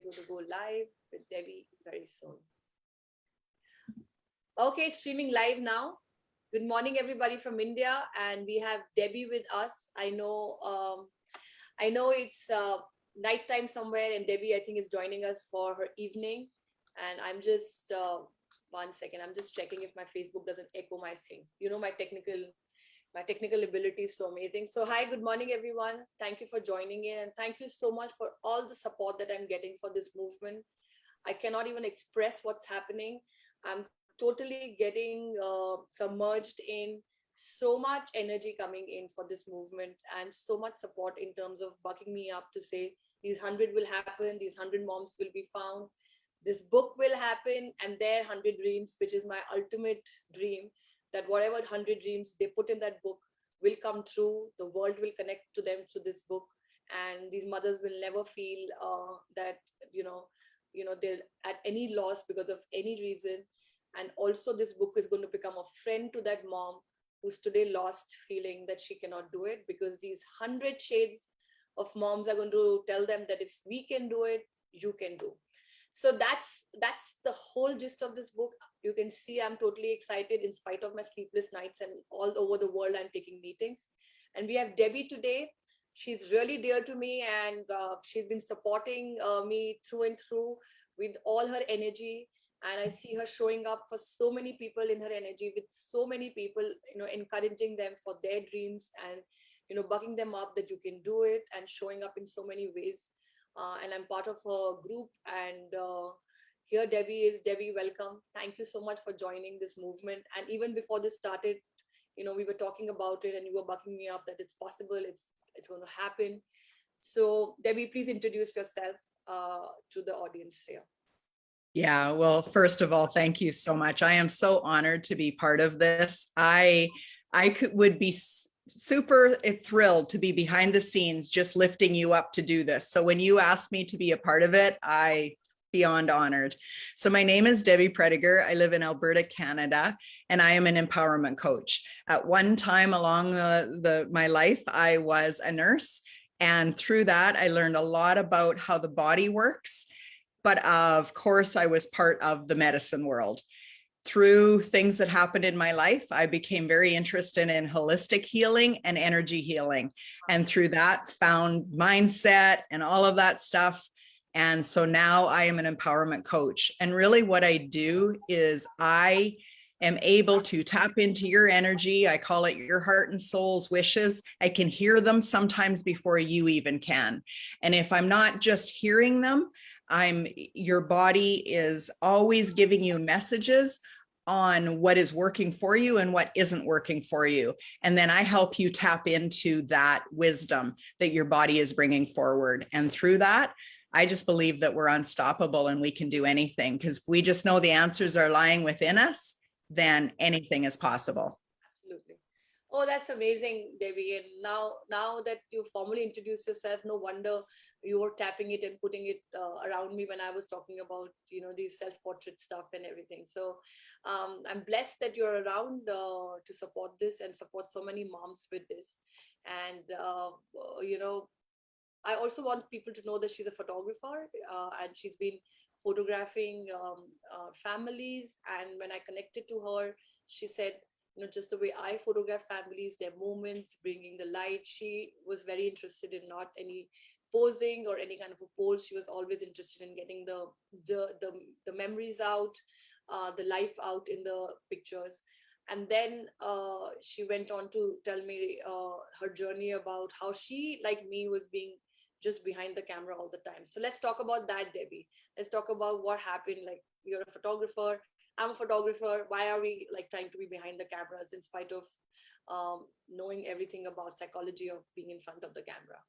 going to go live with Debbie very soon. Okay, streaming live now. Good morning, everybody from India, and we have Debbie with us. I know it's nighttime somewhere, and Debbie, I think, is joining us for her evening. And I'm just 1 second. I'm just checking if my Facebook doesn't echo my thing. You know, my technical ability is so amazing. So hi, good morning, everyone. Thank you for joining in, and thank you so much for all the support that I'm getting for this movement. I cannot even express what's happening. I'm totally getting submerged in so much energy coming in for this movement, and so much support in terms of bucking me up to say these 100 will happen, these 100 moms will be found, this book will happen, and their 100 dreams, which is my ultimate dream, that whatever 100 dreams they put in that book will come true. The world will connect to them through this book, and these mothers will never feel that they're at any loss because of any reason. And also this book is going to become a friend to that mom who's today lost, feeling that she cannot do it, because these 100 shades of moms are going to tell them that if we can do it, you can do. So that's the whole gist of this book. You can see I'm totally excited in spite of my sleepless nights, and all over the world I'm taking meetings. And we have Debbie today. She's really dear to me, and she's been supporting me through and through with all her energy. And I see her showing up for so many people in her energy, with so many people, encouraging them for their dreams, and, bucking them up that you can do it, and showing up in so many ways. And I'm part of her group. And here Debbie is. Debbie, welcome. Thank you so much for joining this movement. And even before this started, we were talking about it, and you were bucking me up that it's possible, it's going to happen. So Debbie, please introduce yourself to the audience here. Yeah, well, first of all, thank you so much. I am so honored to be part of this. I would be super thrilled to be behind the scenes, just lifting you up to do this. So when you asked me to be a part of it, I beyond honored. So my name is Debbie Prediger. I live in Alberta, Canada, and I am an empowerment coach. At one time along my life, I was a nurse, and through that, I learned a lot about how the body works. But of course, I was part of the medicine world. Through things that happened in my life, I became very interested in holistic healing and energy healing. And through that, found mindset and all of that stuff. And so now I am an empowerment coach. And really what I do is I am able to tap into your energy. I call it your heart and soul's wishes. I can hear them sometimes before you even can. And if I'm not just hearing them, your body is always giving you messages on what is working for you and what isn't working for you. And then I help you tap into that wisdom that your body is bringing forward. And through that, I just believe that we're unstoppable and we can do anything, because we just know the answers are lying within us, then anything is possible. Absolutely. Oh, that's amazing, Debbie. And now that you formally introduced yourself, no wonder you were tapping it and putting it around me when I was talking about, these self-portrait stuff and everything. So I'm blessed that you're around to support this and support so many moms with this. And, I also want people to know that she's a photographer, and she's been photographing families. And when I connected to her, she said, just the way I photograph families, their moments, bringing the light. She was very interested in not any posing or any kind of a pose. She was always interested in getting the memories out, the life out in the pictures. And then she went on to tell me her journey about how she, like me, was being just behind the camera all the time. So let's talk about that, Debbie. Let's talk about what happened. Like, you're a photographer, I'm a photographer. Why are we trying to be behind the cameras in spite of knowing everything about psychology of being in front of the camera?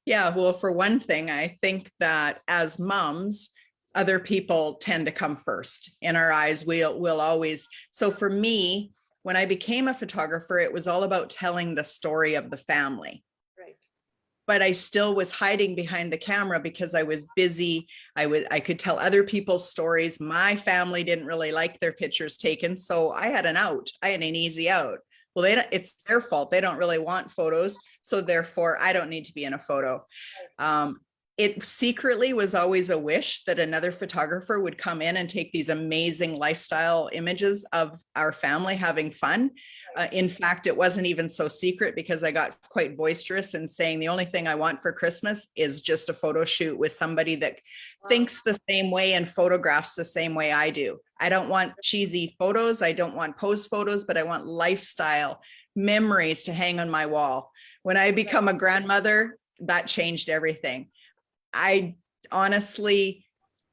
Yeah, well, for one thing, I think that as moms, other people tend to come first in our eyes. We'll always. So for me, when I became a photographer, it was all about telling the story of the family. But I still was hiding behind the camera because I was busy. I could tell other people's stories. My family didn't really like their pictures taken, so I had an out. I had an easy out. Well, it's their fault. They don't really want photos, so therefore I don't need to be in a photo. it secretly was always a wish that another photographer would come in and take these amazing lifestyle images of our family having fun. In fact, it wasn't even so secret because I got quite boisterous in saying the only thing I want for Christmas is just a photo shoot with somebody that thinks the same way and photographs the same way I do. I don't want cheesy photos. I don't want pose photos, but I want lifestyle memories to hang on my wall. When I become a grandmother, that changed everything. I honestly,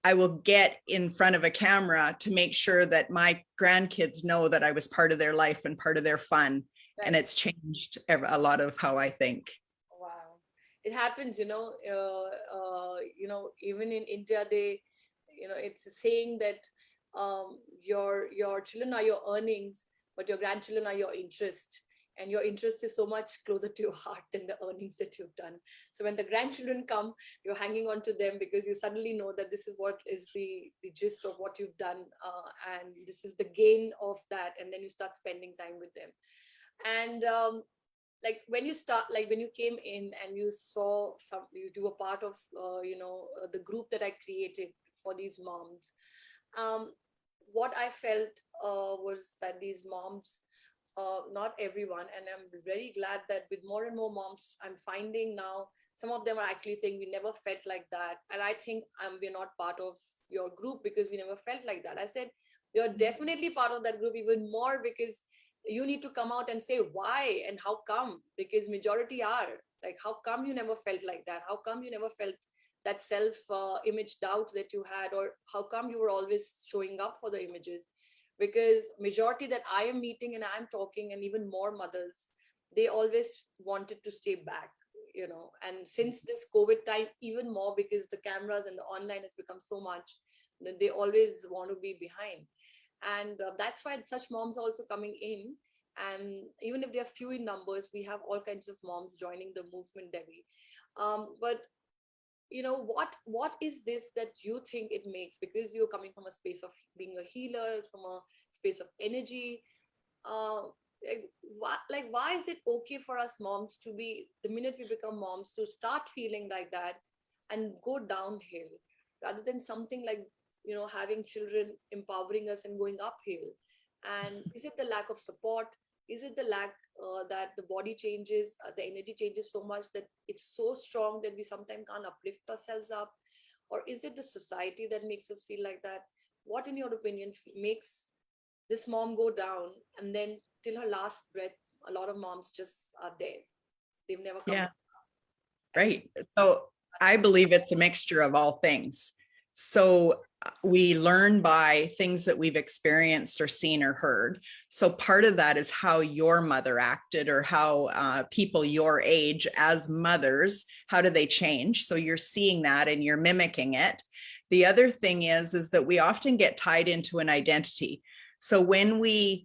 I will get in front of a camera to make sure that my grandkids know that I was part of their life and part of their fun. Right. And it's changed a lot of how I think. Wow. It happens, even in India, it's a saying that your children are your earnings, but your grandchildren are your interest. And your interest is so much closer to your heart than the earnings that you've done. So when the grandchildren come, you're hanging on to them because you suddenly know that this is what is the gist of what you've done, and this is the gain of that. And then you start spending time with them. And like when you came in and you saw you were part of the group that I created for these moms. What I felt was that these moms, not everyone, and I'm very glad that with more and more moms I'm finding now, some of them are actually saying we never felt like that. And I think we're not part of your group because we never felt like that. I said you're definitely part of that group, even more because you need to come out and say why and how come, because majority are like, how come you never felt like that? How come you never felt that self image doubt that you had? Or how come you were always showing up for the images? Because majority that I am meeting and I'm talking, and even more mothers, they always wanted to stay back, and since this COVID time, even more, because the cameras and the online has become so much that they always want to be behind. And that's why such moms are also coming in. And even if they are few in numbers, we have all kinds of moms joining the movement, Debbie. But what is this that you think it makes, because you're coming from a space of being a healer, from a space of energy, why is it okay for us moms to be, the minute we become moms, to start feeling like that and go downhill, rather than something like having children empowering us and going uphill? And is it the lack of support? Is it the lack that the body changes, the energy changes so much that it's so strong that we sometimes can't uplift ourselves up? Or is it the society that makes us feel like that? What, in your opinion, makes this mom go down, and then till her last breath, a lot of moms just are there. They've never come back. Right. So I believe it's a mixture of all things. So we learn by things that we've experienced or seen or heard. So part of that is how your mother acted, or how people your age as mothers, how do they change? So you're seeing that and you're mimicking it. The other thing is that we often get tied into an identity. So when we're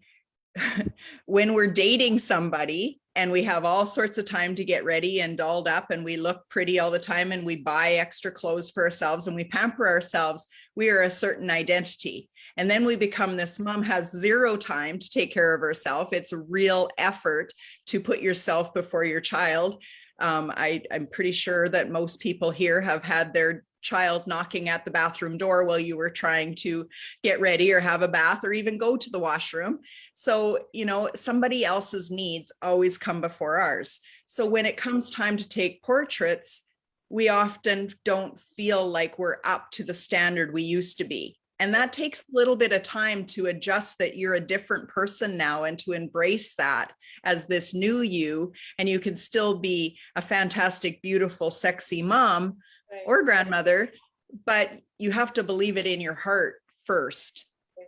dating somebody and we have all sorts of time to get ready and dolled up and we look pretty all the time and we buy extra clothes for ourselves and we pamper ourselves, we are a certain identity. And then we become this mom has zero time to take care of herself. It's a real effort to put yourself before your child. I'm pretty sure that most people here have had their child knocking at the bathroom door while you were trying to get ready or have a bath or even go to the washroom. So, somebody else's needs always come before ours. So when it comes time to take portraits, we often don't feel like we're up to the standard we used to be. And that takes a little bit of time to adjust that you're a different person now, and to embrace that as this new you. And you can still be a fantastic, beautiful, sexy mom, right, or grandmother, but you have to believe it in your heart first. Yes.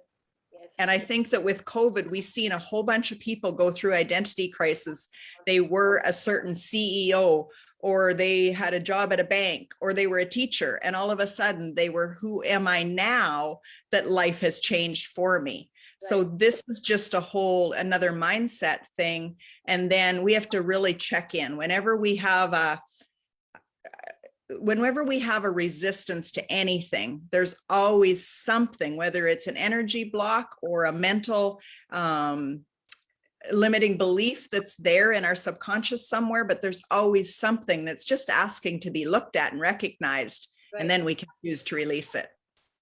And I think that with COVID, we've seen a whole bunch of people go through identity crisis. They were a certain CEO, or they had a job at a bank, or they were a teacher, and all of a sudden they were, who am I now that life has changed for me? Right. So this is just another mindset thing. And then we have to really check in whenever we have a resistance to anything. There's always something, whether it's an energy block or a mental limiting belief that's there in our subconscious somewhere, but there's always something that's just asking to be looked at and recognized. Right. And then we can choose to release it.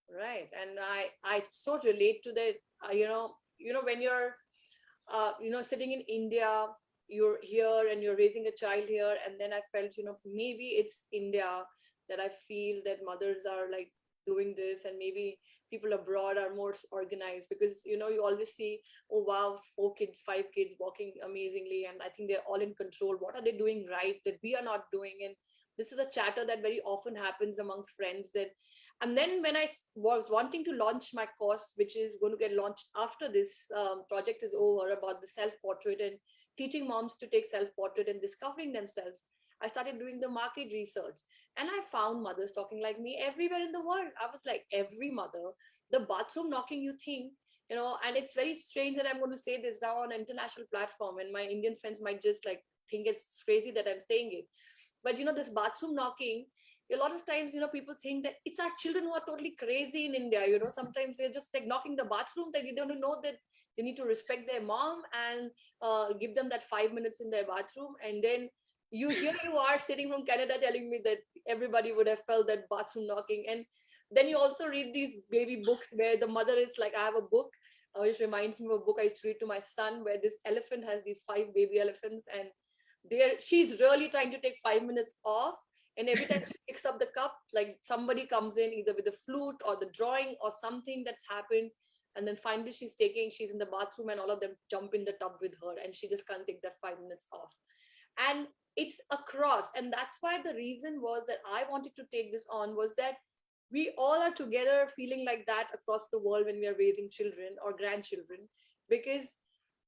Right. And I so relate to that. When you're, sitting in India, you're here and you're raising a child here. And then I felt, maybe it's India that I feel that mothers are like doing this, and maybe people abroad are more organized, because, you always see, oh, wow, 4 kids, 5 kids walking amazingly. And I think they're all in control. What are they doing right that we are not doing? And this is a chatter that very often happens amongst friends. And then when I was wanting to launch my course, which is going to get launched after this project is over, about the self-portrait and teaching moms to take self-portrait and discovering themselves, I started doing the market research, and I found mothers talking like me everywhere in the world. I was like, every mother, the bathroom knocking you think, and it's very strange that I'm going to say this now on an international platform, and my Indian friends might just like think it's crazy that I'm saying it. But this bathroom knocking, a lot of times, people think that it's our children who are totally crazy in India. Sometimes they're just like knocking the bathroom, that you don't know that they need to respect their mom and give them that 5 minutes in their bathroom. And then you are sitting from Canada telling me that everybody would have felt that bathroom knocking. And then you also read these baby books where the mother is like, I have a book which reminds me of a book I used to read to my son, where this elephant has these 5 baby elephants, and she's really trying to take 5 minutes off. And every time she picks up the cup, like somebody comes in either with the flute or the drawing or something that's happened. And then finally she's in the bathroom, and all of them jump in the tub with her, and she just can't take that 5 minutes off. And it's across. And that's why the reason was that I wanted to take this on, was that we all are together feeling like that across the world when we are raising children or grandchildren, because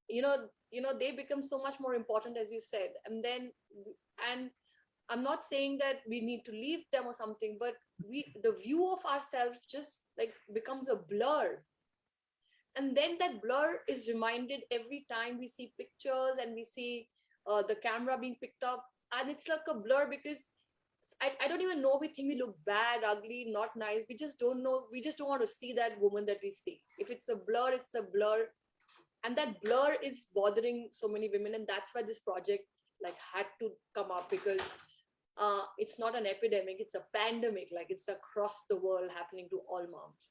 they become so much more important, as you said. And I'm not saying that we need to leave them or something, but the view of ourselves just like becomes a blur. And then that blur is reminded every time we see pictures and we see the camera being picked up, and it's like a blur, because I don't even know, we think we look bad, ugly, not nice. We just don't know. We just don't want to see that woman that we see. If it's a blur, it's a blur. And that blur is bothering so many women. And that's why this project like had to come up, because it's not an epidemic, it's a pandemic. Like, it's across the world happening to all moms.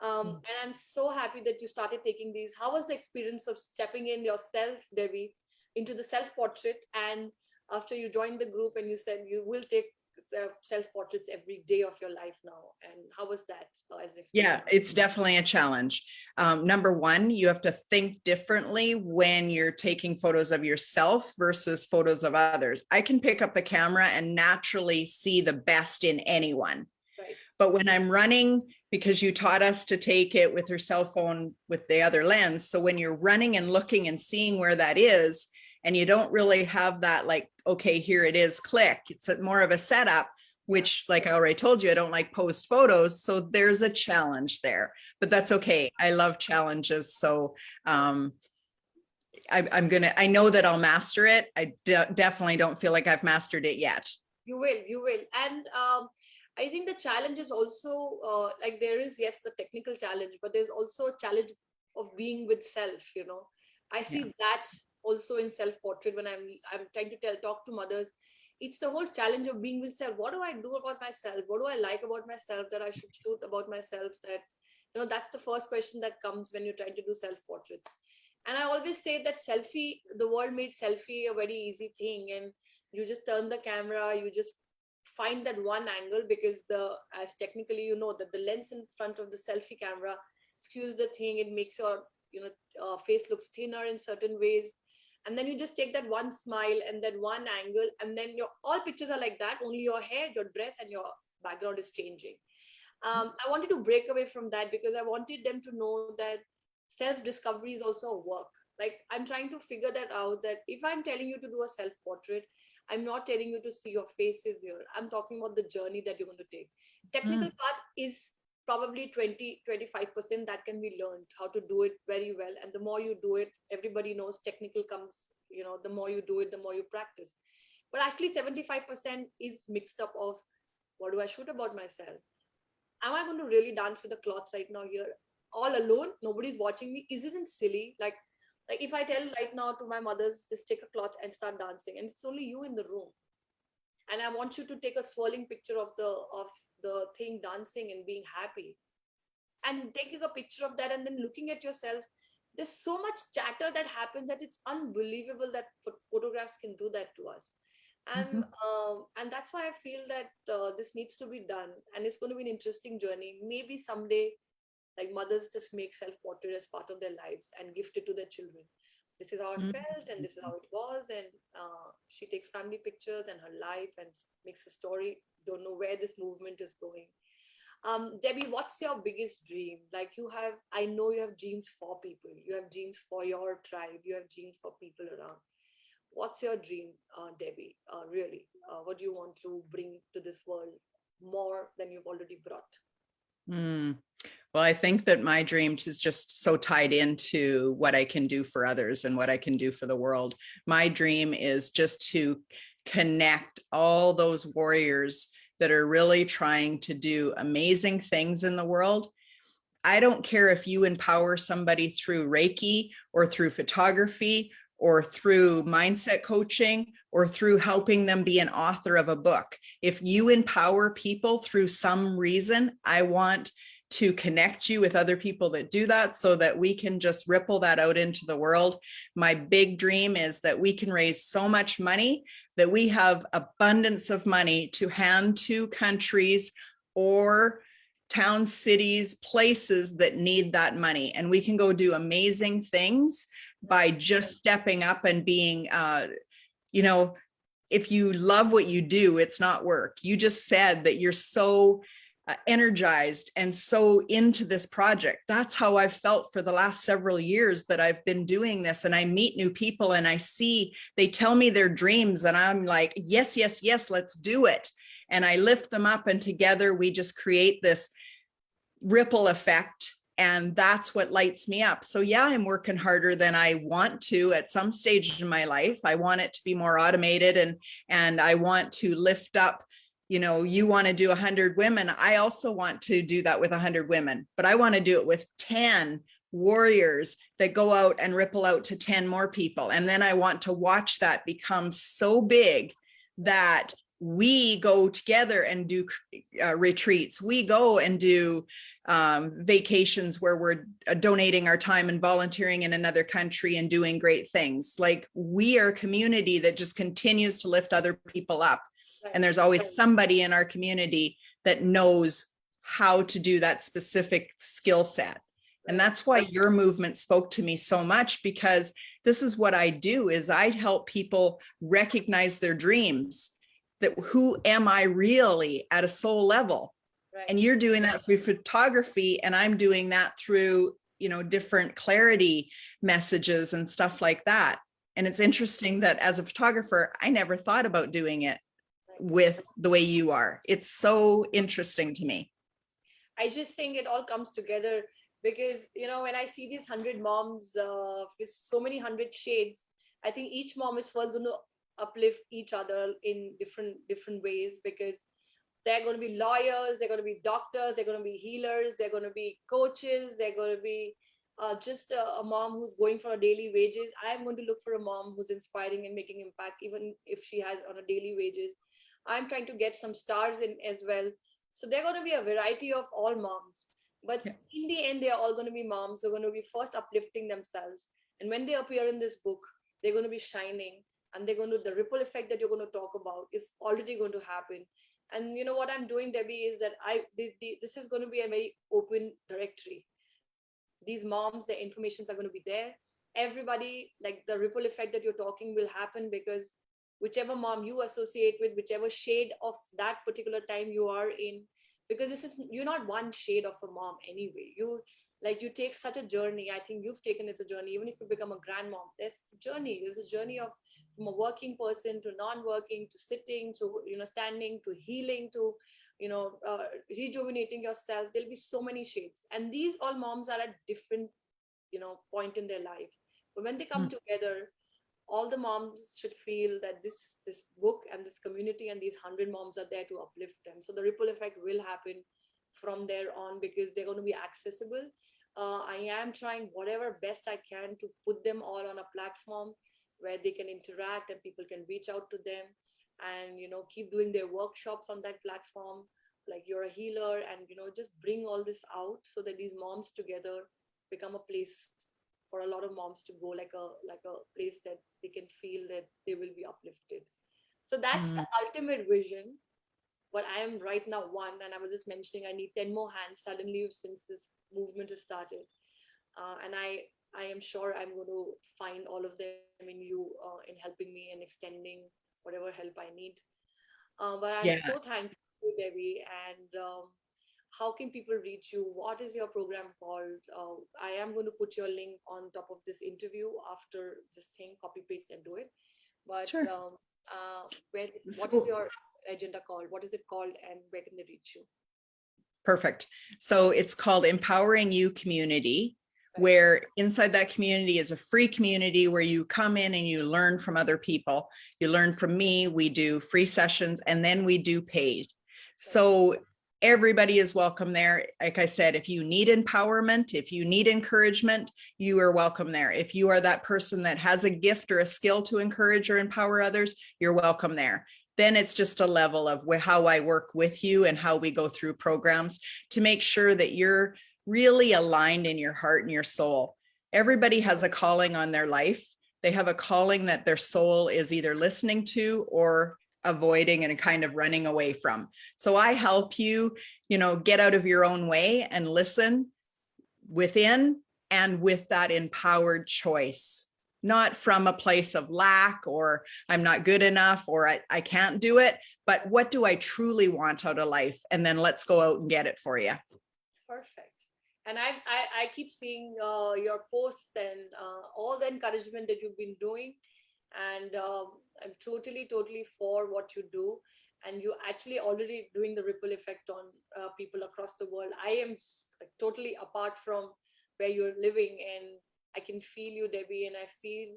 And I'm so happy that you started taking these. How was the experience of stepping in yourself, Debbie, into the self-portrait? And after you joined the group and you said you will take self-portraits every day of your life now, and how was that as an experience? Yeah, it's definitely a challenge. Number one, you have to think differently when you're taking photos of yourself versus photos of others. I can pick up the camera and naturally see the best in anyone. Right. But when I'm running, because you taught us to take it with your cell phone with the other lens. So when you're running and looking and seeing where that is, and you don't really have that like, okay, here it is, click. It's more of a setup, which, like I already told you, I don't like post photos. So there's a challenge there, but that's okay. I love challenges. So I know that I'll master it. I definitely don't feel like I've mastered it yet. You will. And I think the challenge is also like, there is, yes, the technical challenge, but there's also a challenge of being with self. I see that also in self-portrait when I'm trying to talk to mothers. It's the whole challenge of being with self. What do I do about myself? What do I like about myself that I should shoot about myself? That, that's the first question that comes when you're trying to do self-portraits. And I always say that the world made selfie a very easy thing, and you just turn the camera, you just find that one angle, because as technically that the lens in front of the selfie camera skews the thing. It makes your face looks thinner in certain ways. And then you just take that one smile and that one angle, and then all pictures are like that. Only your hair, your dress, and your background is changing. I wanted to break away from that, because I wanted them to know that self-discovery is also a work. Like, I'm trying to figure that out, that if I'm telling you to do a self-portrait, I'm not telling you to see your faces here. I'm talking about the journey that you're going to take. Technical part is probably 20-25% that can be learned how to do it very well. And the more you do it, everybody knows technical comes, the more you do it, the more you practice. But actually 75% is mixed up of, what do I shoot about myself? Am I going to really dance with the cloth right now here all alone? Nobody's watching me. Isn't it silly? Like, Like if I tell right now to my mothers, just take a cloth and start dancing, and it's only you in the room, and I want you to take a swirling picture of the thing dancing and being happy, and taking a picture of that, and then looking at yourself. There's so much chatter that happens that it's unbelievable that photographs can do that to us. Mhm. And that's why I feel that this needs to be done, and it's going to be an interesting journey. Maybe someday, like mothers just make self-portrait as part of their lives and gift it to their children. This is how I Mhm. felt, and this is how it was. And she takes family pictures and her life and makes a story. Don't know where this movement is going. Debbie, what's your biggest dream? Like you have, I know you have dreams for people. You have dreams for your tribe. You have dreams for people around. What's your dream, Debbie? Really, what do you want to bring to this world more than you've already brought? Mm. Well, I think that my dream is just so tied into what I can do for others and what I can do for the world. My dream is just to connect all those warriors that are really trying to do amazing things in the world. I don't care if you empower somebody through Reiki or through photography or through mindset coaching or through helping them be an author of a book. If you empower people through some reason, I want to connect you with other people that do that so that we can just ripple that out into the world. My big dream is that we can raise so much money that we have abundance of money to hand to countries or towns, cities, places that need that money. And we can go do amazing things by just stepping up and being, you know, if you love what you do, it's not work. You just said that you're so energized and so into this project. That's how I've felt for the last several years that I've been doing this. And I meet new people and I see, they tell me their dreams and I'm like, yes, yes, yes, let's do it. And I lift them up and together we just create this ripple effect. And that's what lights me up. So yeah, I'm working harder than I want to at some stage in my life. I want it to be more automated and I want to lift up, you know, you want to do 100 women. I also want to do that with 100 women, but I want to do it with 10 warriors that go out and ripple out to 10 more people. And then I want to watch that become so big that we go together and do retreats. We go and do vacations where we're donating our time and volunteering in another country and doing great things. Like we are a community that just continues to lift other people up. And there's always somebody in our community that knows how to do that specific skill set. And that's why your movement spoke to me so much, because this is what I do is I help people recognize their dreams, that who am I really at a soul level? Right. And you're doing that through photography and I'm doing that through, you know, different clarity messages and stuff like that. And it's interesting that as a photographer, I never thought about doing it with the way you are. It's so interesting to me. I just think it all comes together because, you know, when I see these 100 moms with so many 100 shades, I think each mom is first going to uplift each other in different ways, because they're going to be lawyers, they're going to be doctors, they're going to be healers, they're going to be coaches, they're going to be just a mom who's going for a daily wages. I'm going to look for a mom who's inspiring and making impact, even if she has on a daily wages. I'm trying to get some stars in as well. So they're going to be a variety of all moms. But in the end, they're all going to be moms who are going to be first uplifting themselves. And when they appear in this book, they're going to be shining. And they're going to, the ripple effect that you're going to talk about is already going to happen. And you know what I'm doing, Debbie, is that this is going to be a very open directory. These moms, their informations are going to be there. Everybody, like the ripple effect that you're talking will happen, because whichever mom you associate with, whichever shade of that particular time you are in, because this is, you're not one shade of a mom anyway. You take such a journey. I think you've taken it a journey. Even if you become a grandmom, there's a journey of from a working person to non-working to sitting to, you know, standing to healing to, you know, rejuvenating yourself. There'll be so many shades, and these all moms are at different, you know, point in their life. But when they come together, all the moms should feel that this book and this community and these 100 moms are there to uplift them. So the ripple effect will happen from there on, because they're going to be accessible. I am trying whatever best I can to put them all on a platform where they can interact and people can reach out to them, and keep doing their workshops on that platform, like you're a healer, and just bring all this out so that these moms together become a place for a lot of moms to go, like a place that they can feel that they will be uplifted. So that's the Mm, ultimate vision. But I am right now one, and I was just mentioning I need 10 more hands suddenly since this movement has started. And I am sure I'm going to find all of them in you, in helping me and extending whatever help I need. But I'm yeah, so thankful to you, Debbie. And how can people reach you? What is your program called? I am going to put your link on top of this interview after this thing, copy paste and do it. But sure. what is So your agenda called? What is it called, and where can they reach you? perfect. So it's called Empowering You Community, Right. where inside that community is a free community where you come in and you learn from other people. You learn from me, we do free sessions, and then we do paid. Right. So everybody is welcome there. Like I said, if you need empowerment, if you need encouragement, you are welcome there. If you are that person that has a gift or a skill to encourage or empower others, you're welcome there. Then it's just a level of how I work with you and how we go through programs to make sure that you're really aligned in your heart and your soul. Everybody has a calling on their life. They have a calling that their soul is either listening to or avoiding and kind of running away from. So I help you, get out of your own way and listen within and with that empowered choice, not from a place of lack or I'm not good enough or I can't do it, but what do I truly want out of life? And then let's go out and get it for you. Perfect. And I keep seeing your posts and all the encouragement that you've been doing, and I'm totally for what you do, and you actually already doing the ripple effect on people across the world. I am like, totally apart from where you're living, and I can feel you, Debbie, and I feel.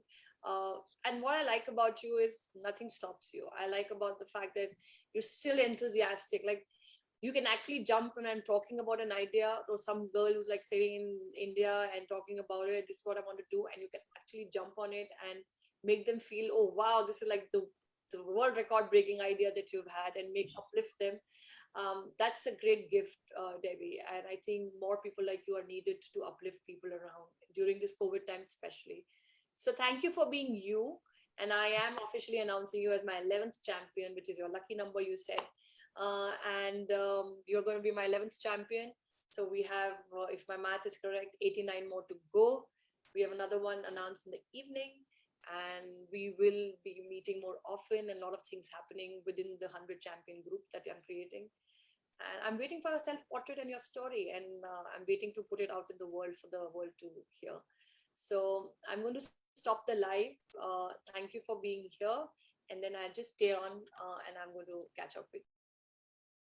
And what I like about you is nothing stops you. I like about the fact that you're still enthusiastic. Like you can actually jump when I'm talking about an idea, or some girl who's like sitting in India and talking about it, this is what I want to do, and you can actually jump on it and make them feel, oh wow, this is like the world record breaking idea that you've had, and make uplift them. That's a great gift, Debbie, and I think more people like you are needed to uplift people around during this COVID time especially. So thank you for being you, and I am officially announcing you as my 11th champion, which is your lucky number, you said. And you're going to be my 11th champion. So we have, if my math is correct, 89 more to go. We have another one announced in the evening, and we will be meeting more often, and a lot of things happening within the 100 champion group that I'm creating. And I'm waiting for your self portrait and your story, and I'm waiting to put it out in the world for the world to hear. So I'm going to stop the live. Thank you for being here, and then I just stay on, and I'm going to catch up with